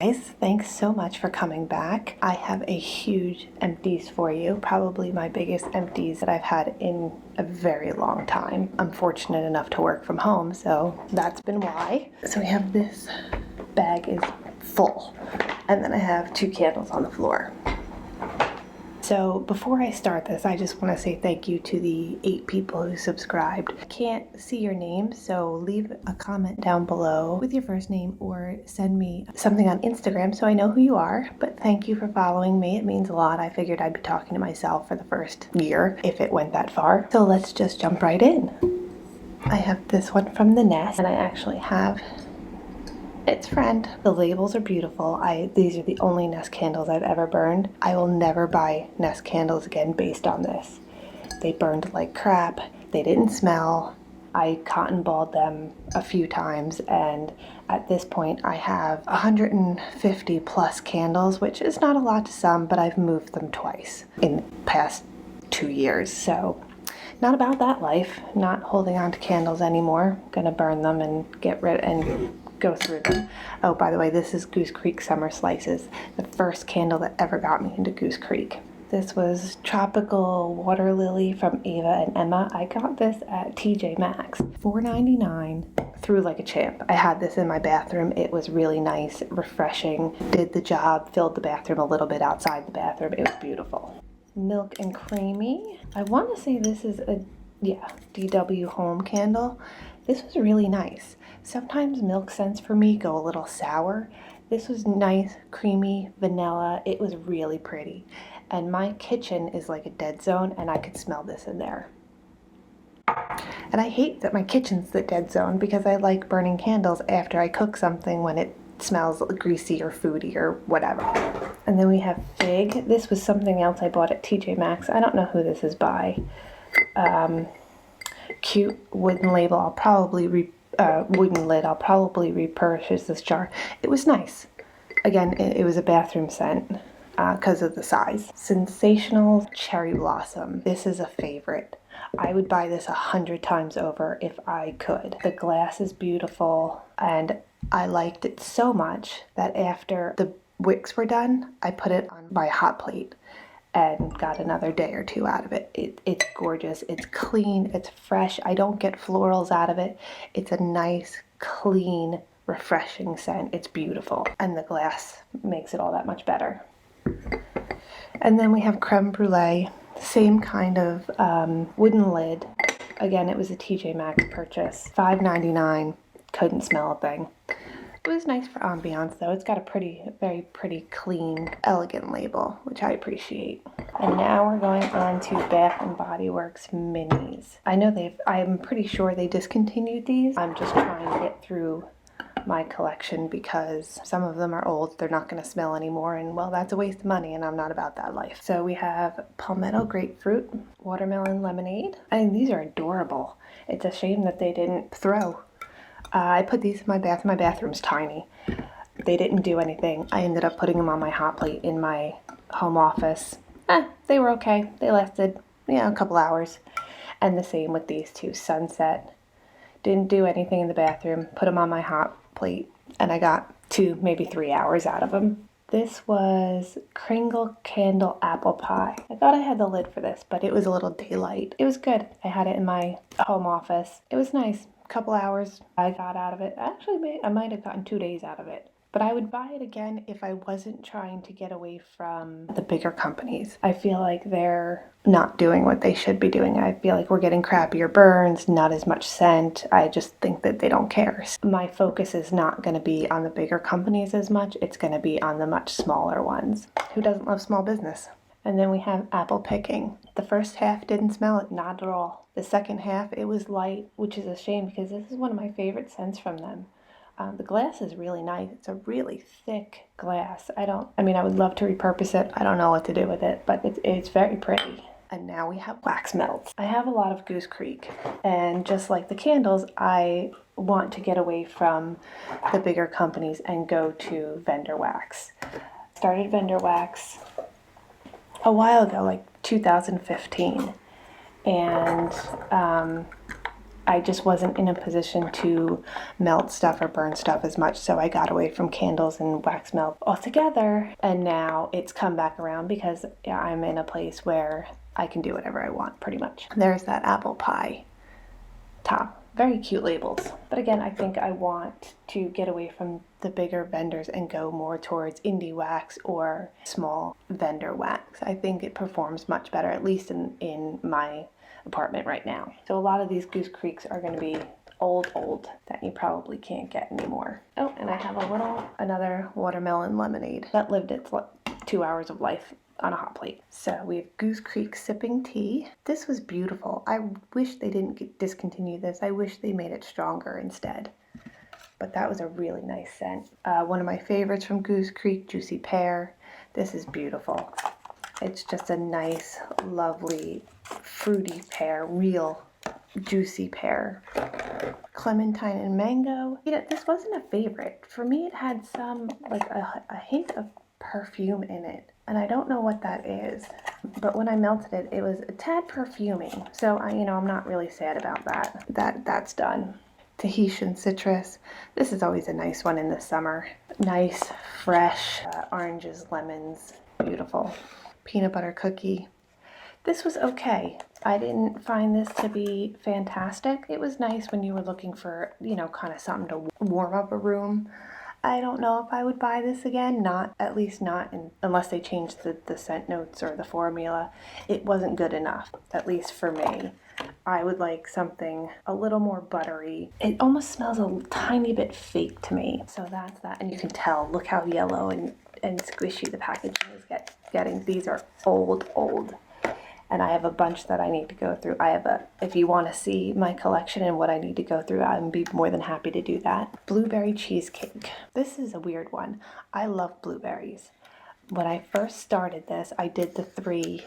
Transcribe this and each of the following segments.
Guys, thanks so much for coming back. I have a huge empties for you, probably my biggest empties that I've had in a very long time. I'm fortunate enough to work from home, so that's been why. So we have this bag is full, and then I have 2 candles on the floor. So before I start this, I just want to say thank you to the 8 people who subscribed. I can't see your name, so leave a comment down below with your first name or send me something on Instagram so I know who you are. But thank you for following me. It means a lot. I figured I'd be talking to myself for the first year if it went that far. So let's just jump right in. I have this one from the Nest, and I actually have its friend. The labels are beautiful. These are the only Nest candles I've ever burned. I will never buy Nest candles again based on this. They burned like crap. They didn't smell. I cotton balled them a few times, and at this point I have 150 plus candles, which is not a lot to some, but I've moved them twice in the past 2 years. So not about that life. Not holding on to candles anymore. Gonna burn them and get rid and go through them. Oh, by the way, this is Goose Creek Summer Slices, the first candle that ever got me into Goose Creek. This was Tropical Water Lily from Ava and Emma. I got this at TJ Maxx, $4.99, through like a champ. I had this in my bathroom. It was really nice, refreshing, did the job, filled the bathroom a little bit outside the bathroom. It was beautiful. Milk and Creamy. I want to say this is a, DW Home candle. This was really nice. Sometimes milk scents for me go a little sour. This was nice, creamy, vanilla. It was really pretty. And my kitchen is like a dead zone, and I could smell this in there. And I hate that my kitchen's the dead zone because I like burning candles after I cook something when it smells greasy or foody or whatever. And then we have Fig. This was something else I bought at TJ Maxx. I don't know who this is by. Cute wooden label. I'll probably wooden lid. I'll probably repurchase this jar. It was nice. Again, it was a bathroom scent because of the size. Sensational Cherry Blossom. This is a favorite. I would buy this 100 times over if I could. The glass is beautiful, and I liked it so much that after the wicks were done, I put it on my hot plate and got another day or 2 out of it. It's gorgeous. It's clean. It's fresh. I don't get florals out of it. It's a nice, clean, refreshing scent. It's beautiful. And the glass makes it all that much better. And then we have Creme Brulee. Same kind of wooden lid. Again, it was a TJ Maxx purchase. $5.99. Couldn't smell a thing. It was nice for ambiance though. It's got a very pretty, clean, elegant label, which I appreciate. And now we're going on to Bath & Body Works minis. I'm pretty sure they discontinued these. I'm just trying to get through my collection because some of them are old. They're not going to smell anymore, and well, that's a waste of money, and I'm not about that life. So we have Pimento Grapefruit, Watermelon Lemonade. These are adorable. It's a shame that they didn't throw. I put these in my bath. My bathroom's tiny. They didn't do anything. I ended up putting them on my hot plate in my home office. They were okay. They lasted, a couple hours. And the same with these 2. Sunset. Didn't do anything in the bathroom. Put them on my hot plate, and I got 2, maybe 3 hours out of them. This was Kringle Candle Apple Pie. I thought I had the lid for this, but it was a little daylight. It was good. I had it in my home office. It was nice. Couple hours I got out of it. Actually, I might have gotten 2 days out of it. But I would buy it again if I wasn't trying to get away from the bigger companies. I feel like they're not doing what they should be doing. I feel like we're getting crappier burns, not as much scent. I just think that they don't care. My focus is not going to be on the bigger companies as much. It's going to be on the much smaller ones. Who doesn't love small business? And then we have Apple Picking. The first half didn't smell it, not at all. The second half, it was light, which is a shame because this is one of my favorite scents from them. The glass is really nice. It's a really thick glass. I would love to repurpose it. I don't know what to do with it, but it's very pretty. And now we have wax melts. I have a lot of Goose Creek, and just like the candles, I want to get away from the bigger companies and go to vendor wax. Started vendor wax a while ago, like 2015, and I just wasn't in a position to melt stuff or burn stuff as much, so I got away from candles and wax melt altogether. And now it's come back around because I'm in a place where I can do whatever I want, pretty much. There's that apple pie top. Very cute labels. But again, I think I want to get away from the bigger vendors and go more towards indie wax or small vendor wax. I think it performs much better, at least in my apartment right now. So a lot of these Goose Creeks are going to be old that you probably can't get anymore. Oh, and I have another watermelon lemonade that lived its 2 hours of life on a hot plate. So we have Goose Creek Sipping Tea. This was beautiful. I wish they didn't discontinue this. I wish they made it stronger instead. But that was a really nice scent. One of my favorites from Goose Creek, Juicy Pear. This is beautiful. It's just a nice, lovely, fruity pear, real juicy pear. Clementine and mango. You know, this wasn't a favorite. For me, it had some, like a hint of perfume in it. And I don't know what that is, but when I melted it, it was a tad perfuming. So I'm not really sad about that. That's done. Tahitian citrus. This is always a nice one in the summer. Nice, fresh oranges, lemons. Beautiful. Peanut butter cookie. This was okay. I didn't find this to be fantastic. It was nice when you were looking for, kind of something to warm up a room. I don't know if I would buy this again, at least not unless they changed the scent notes or the formula. It wasn't good enough, at least for me. I would like something a little more buttery. It almost smells a tiny bit fake to me. So that's that. And you can tell, look how yellow and squishy the packaging is getting. These are old. And I have a bunch that I need to go through. If you want to see my collection and what I need to go through, I'd be more than happy to do that. Blueberry cheesecake. This is a weird one. I love blueberries. When I first started this, I did the three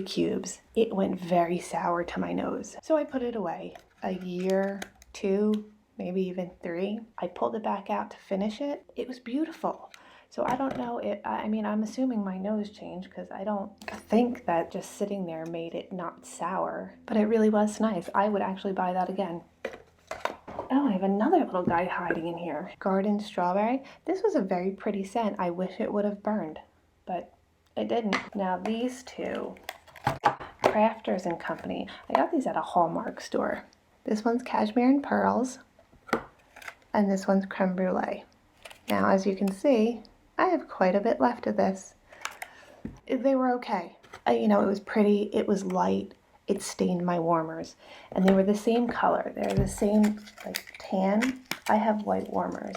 cubes. It went very sour to my nose. So I put it away. A year, 2, maybe even 3. I pulled it back out to finish it. It was beautiful. So I don't know, I'm assuming my nose changed because I don't think that just sitting there made it not sour, but it really was nice. I would actually buy that again. Oh, I have another little guy hiding in here. Garden strawberry. This was a very pretty scent. I wish it would have burned, but it didn't. Now these two, Crafters and Company. I got these at a Hallmark store. This one's Cashmere and Pearls, and this one's Creme Brulee. Now, as you can see, I have quite a bit left of this. They were okay. It was pretty, it was light, it stained my warmers. And they were the same color. They're the same, like, tan. I have white warmers.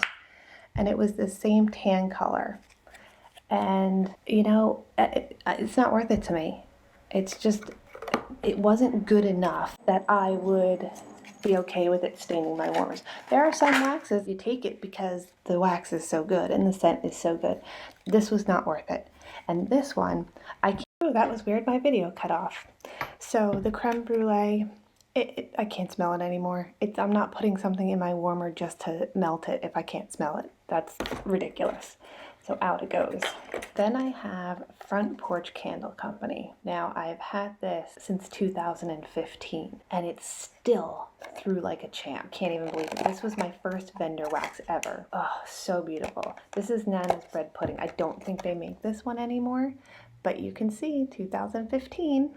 And it was the same tan color. And, it's not worth it to me. It's just, it wasn't good enough that I would be okay with it staining my warmers. There are some waxes you take it because the wax is so good and the scent is so good. This was not worth it. And this one, that was weird, my video cut off. So the Creme Brulee, I can't smell it anymore. I'm not putting something in my warmer just to melt it if I can't smell it. That's ridiculous. So out it goes. Then I have Front Porch Candle Company. Now I've had this since 2015 and it's still through like a champ. Can't even believe it. This was my first vendor wax ever. Oh, so beautiful. This is Nana's Bread Pudding. I don't think they make this one anymore, but you can see 2015.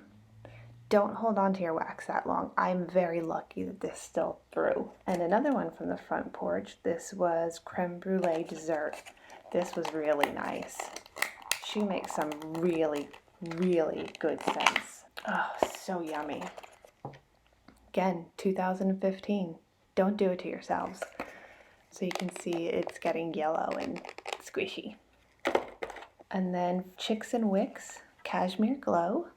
Don't hold on to your wax that long. I'm very lucky that this still through. And another one from the Front Porch. This was Creme Brulee Dessert. This was really nice. She makes some really, really good scents. Oh, so yummy. Again, 2015. Don't do it to yourselves. So you can see it's getting yellow and squishy. And then Chicks and Wicks, Cashmere Glow.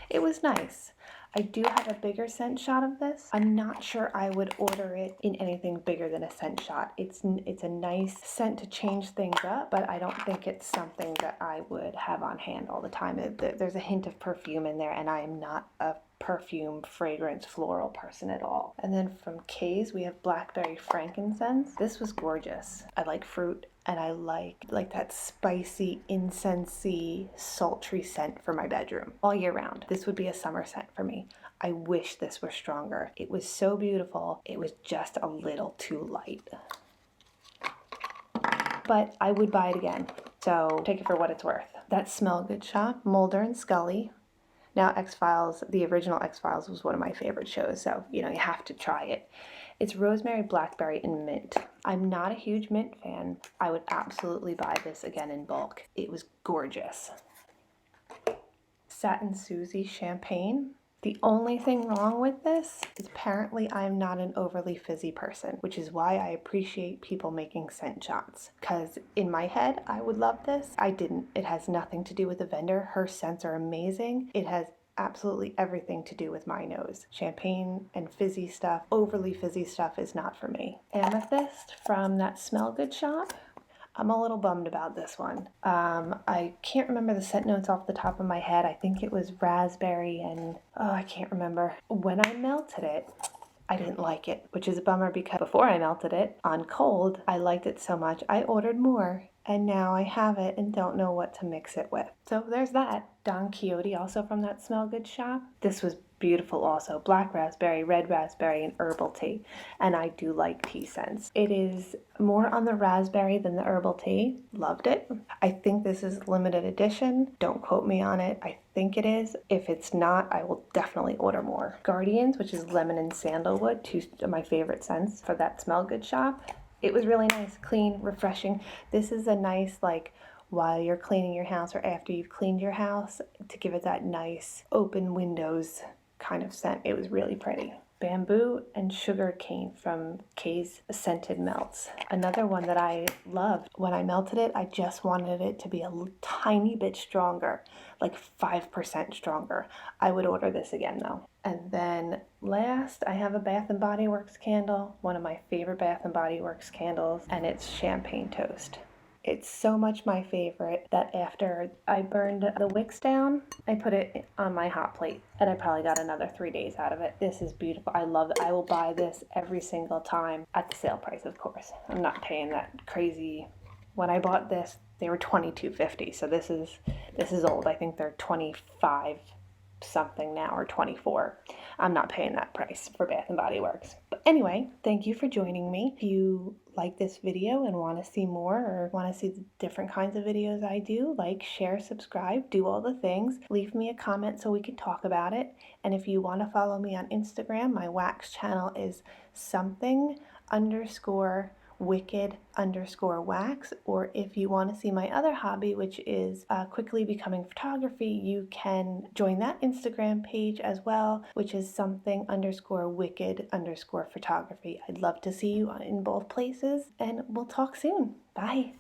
It was nice. I do have a bigger scent shot of this. I'm not sure I would order it in anything bigger than a scent shot. It's a nice scent to change things up, but I don't think it's something that I would have on hand all the time. There's a hint of perfume in there, and I am not a perfume, fragrance, floral person at all. And then from Kay's, we have Blackberry Frankincense. This was gorgeous. I like fruit, and I like that spicy, incensey, sultry scent for my bedroom all year round. This would be a summer scent for me. I wish this were stronger. It was so beautiful. It was just a little too light. But I would buy it again. So take it for what it's worth. That Smell Good shop, Mulder and Scully. Now X-Files, the original X-Files was one of my favorite shows, so you have to try it. It's rosemary, blackberry, and mint. I'm not a huge mint fan. I would absolutely buy this again in bulk. It was gorgeous. Satin Susie champagne. The only thing wrong with this is apparently I'm not an overly fizzy person, which is why I appreciate people making scent shots. Because in my head, I would love this. I didn't. It has nothing to do with the vendor. Her scents are amazing. It has absolutely everything to do with my nose. Champagne and fizzy stuff, overly fizzy stuff is not for me. Amethyst from that Smell Good shop. I'm a little bummed about this one. I can't remember the scent notes off the top of my head. I think it was raspberry and, I can't remember. When I melted it, I didn't like it, which is a bummer because before I melted it on cold, I liked it so much. I ordered more and now I have it and don't know what to mix it with. So there's that. Don Quixote, also from that Smell Good shop. This was beautiful also. Black raspberry, red raspberry, and herbal tea. And I do like tea scents. It is more on the raspberry than the herbal tea. Loved it. I think this is limited edition. Don't quote me on it. I think it is. If it's not, I will definitely order more. Guardians, which is lemon and sandalwood, two of my favorite scents for that Smell Good shop. It was really nice, clean, refreshing. This is a nice, while you're cleaning your house or after you've cleaned your house, to give it that nice open windows kind of scent. It was really pretty. Bamboo and sugar cane from Kay's Scented Melts. Another one that I loved. When I melted it, I just wanted it to be a tiny bit stronger, like 5% stronger. I would order this again though. And then last, I have a Bath & Body Works candle, one of my favorite Bath & Body Works candles, and it's Champagne Toast. It's so much my favorite that after I burned the wicks down, I put it on my hot plate and I probably got another 3 days out of it. This is beautiful. I love it. I will buy this every single time at the sale price, of course. I'm not paying that crazy. When I bought this, they were $22.50. So this is old. I think they're 25 something now, or 24. I'm not paying that price for Bath & Body Works. But anyway, thank you for joining me. If you like this video and want to see more or want to see the different kinds of videos I do, like, share, subscribe, do all the things. Leave me a comment so we can talk about it. And if you want to follow me on Instagram, my wax channel is something_wicked_wax. Or if you want to see my other hobby, which is quickly becoming photography, you can join that Instagram page as well, which is something_wicked_photography. I'd love to see you in both places, and we'll talk soon. Bye.